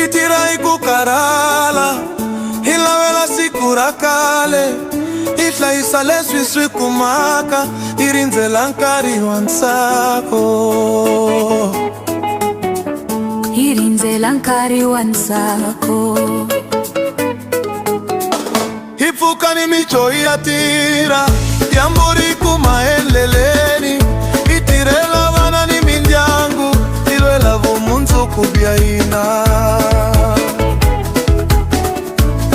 Itirai kukarala hilawela sikurakale itla isale swiswi kumaka irinzela nkari wansako irinzela nkari wansako Hipuka ni micho iatira yamburi kumaeleleni itirela vana ni mindyangu ilwela vomunzu kubyaina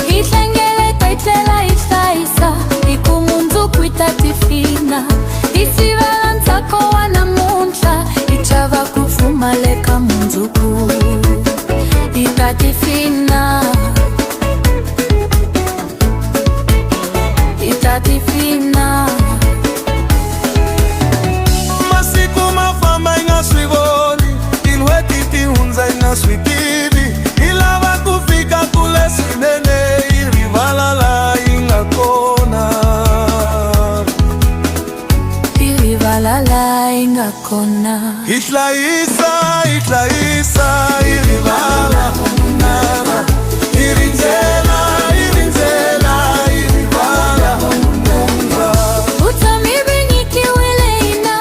itlengele taitela isaisa ikumunzu kuitatifina isivela nzako wana muncha ichava kufumaleka munzuku itatifina itatifina masiku mafamba ingaswivoni ilwetiti hunza ingaswikivi ilava kufika kule sinene irivalala ingakona irivalala ingakona itlaisa irivala munara irinzela irivala munara utamibenyikiweleina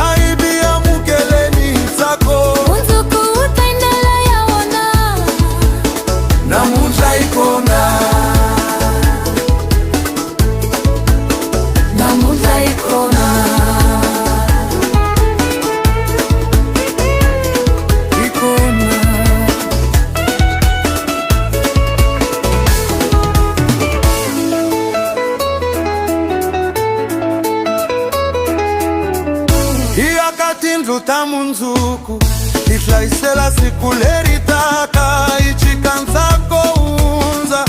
aibia mukeleni tsako unzuku utaendela yawona na munja ikona na munja ikona Iyakatindluta munzuku itlaisela sikuleritaka ichikanzako unza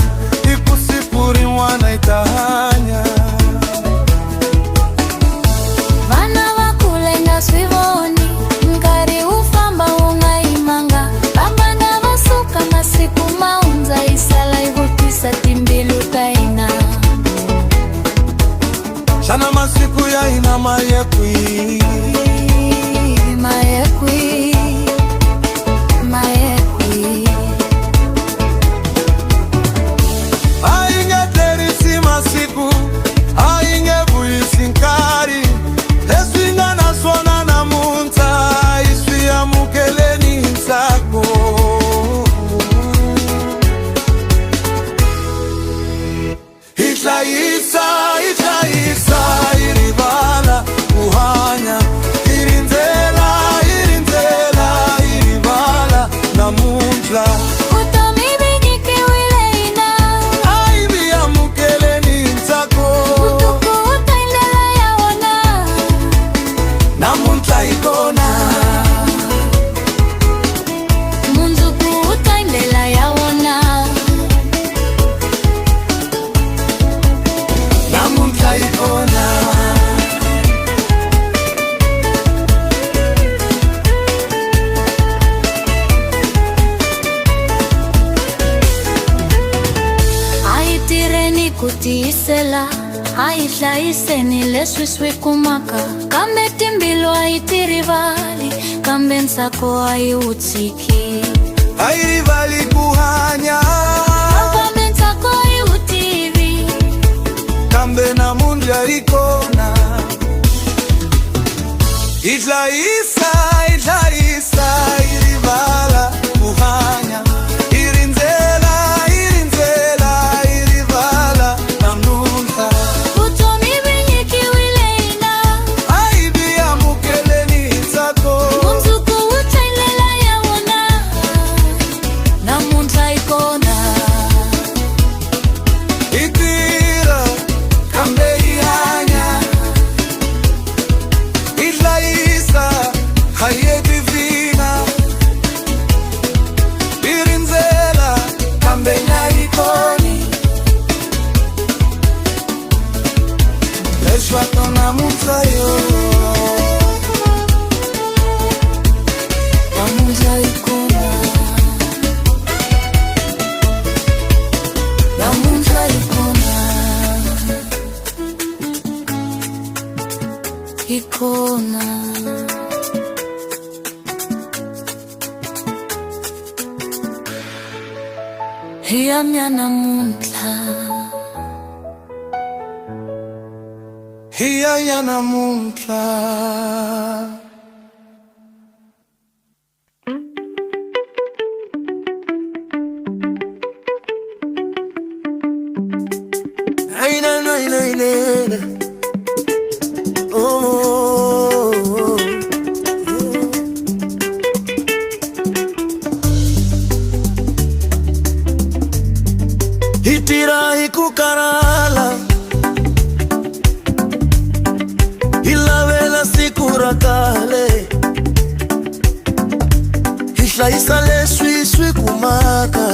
ikusipuri mwana itahanya vana vakulenga swivoni nkari ufamba ungaimanga vambana vasuka masiku maunza isala ivutisa timbili utaina shana masiku ya ina mayekwi mayekwi mayekwi aingeterisi masiku aingevuisi nkari eswinga naswona na munza iswi ya mukeleni nsako itlaisa irivala kuhanya irinzela irivala na munja utamibenyikiweleina aibia mukeleni nsako utuku utaendela yawona na munja ikona munzuku utaendela yawona na munja ikona aitireni kutiisela aitlaiseni leswiswi kumaka kambe timbilo aitirivali kambe nsako aiutiki airivali kuhanya kambe nsako aiutivi kambe na munja ikona itlaisa irivala kuhanya irinzela irivala na munja utomibenyikiweleina aibia mukeleni nsako munzuku utaendela yawona na munja ikona itira kambe ihanya itlaisa hayetivina irinzela kambe naikoni leshwatona mutsayo na munja ikona ikona. Hiya namuntlha, hiya namuntlha. Hitira ikukarala ilavela sikura kale hihlayisa leswi swi kumaka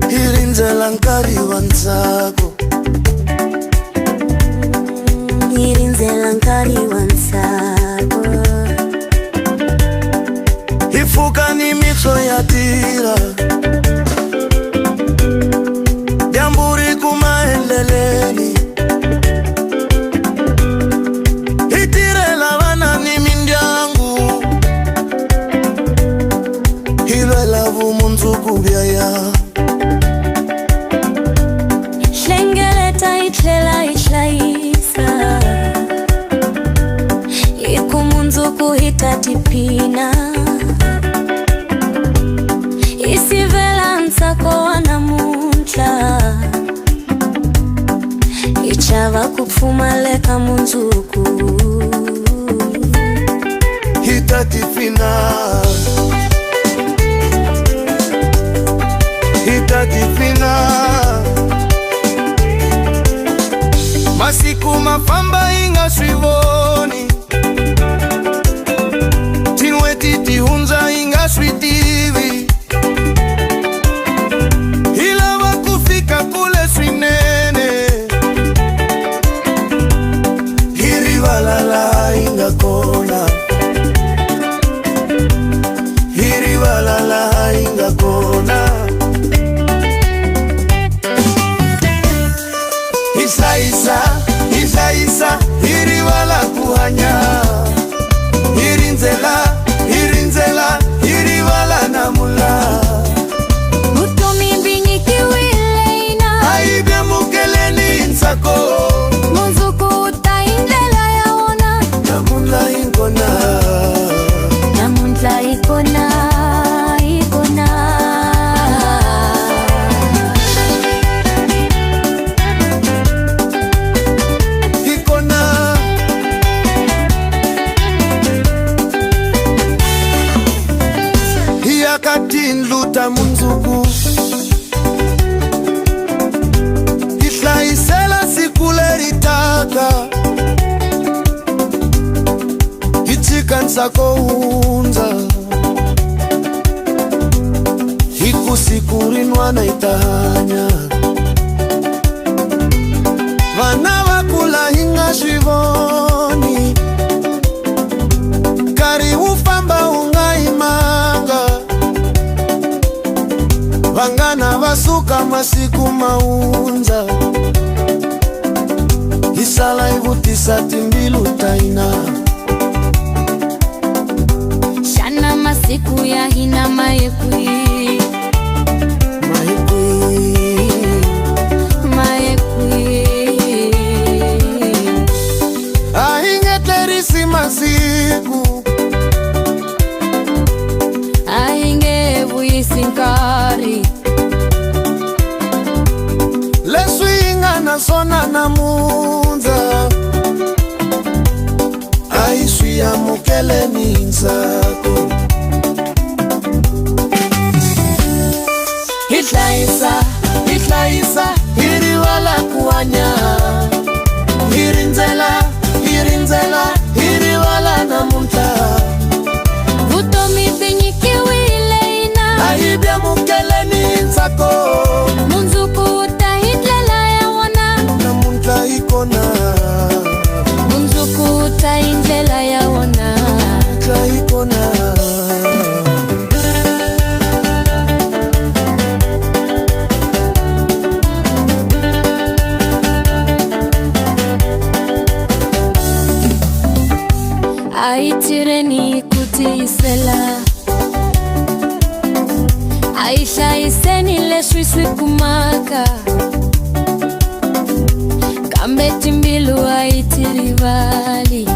hirindzela nkarhi wa ntsako hirindzela nkarhi wa ntsako hifuka ni mitso ya tira dyamburi kumaendleleni hitirela vana ni mindyangu hilwela vumundzuku vyaya hlengeleta ithlela ihlayisa hikumundzuku hitatiphina isivela ntsako wa namuntlha ichava kupfumaleka mundzuku hitatiphina masiku mafamba inga swivoni tin'weti tihundza inga switivi hilava kufika kule swinene hirivalala inga kona hirivalala inga kona Isaisa hirivala kuhanya hirinzela hirivala namula Butomi binyikiwile ina aibya mukeleni nsako mundzuku utaindlela yaona namunla ingona namuntlha ikona katinluta mundzuku ihlayisela siku leritaka hichika nsako hundza hiku siku rin'wana itahanya vana vakula hinga swivoni kari wu famba unga imanga vangana vasuka masiku maundza hisala ivutisa timbilu taina shana masiku ya hina mayekwi ahingeterisi masiku ahingevuyisi nkari leswi inga naswona namuntlha a swi amukeleni ntsako hlayisa hi rivala ku hanya hi rindzela hi rivala namuntlha vutomi binyikiwile ina a hi amukeleni ntsako mundzuku ta hi ndlela ya wona namuntlha hi kona mundzuku ta hi ndlela ya wona namuntlha hi kona maisha iseni leswisi kumaka kambe timbilu aitirivali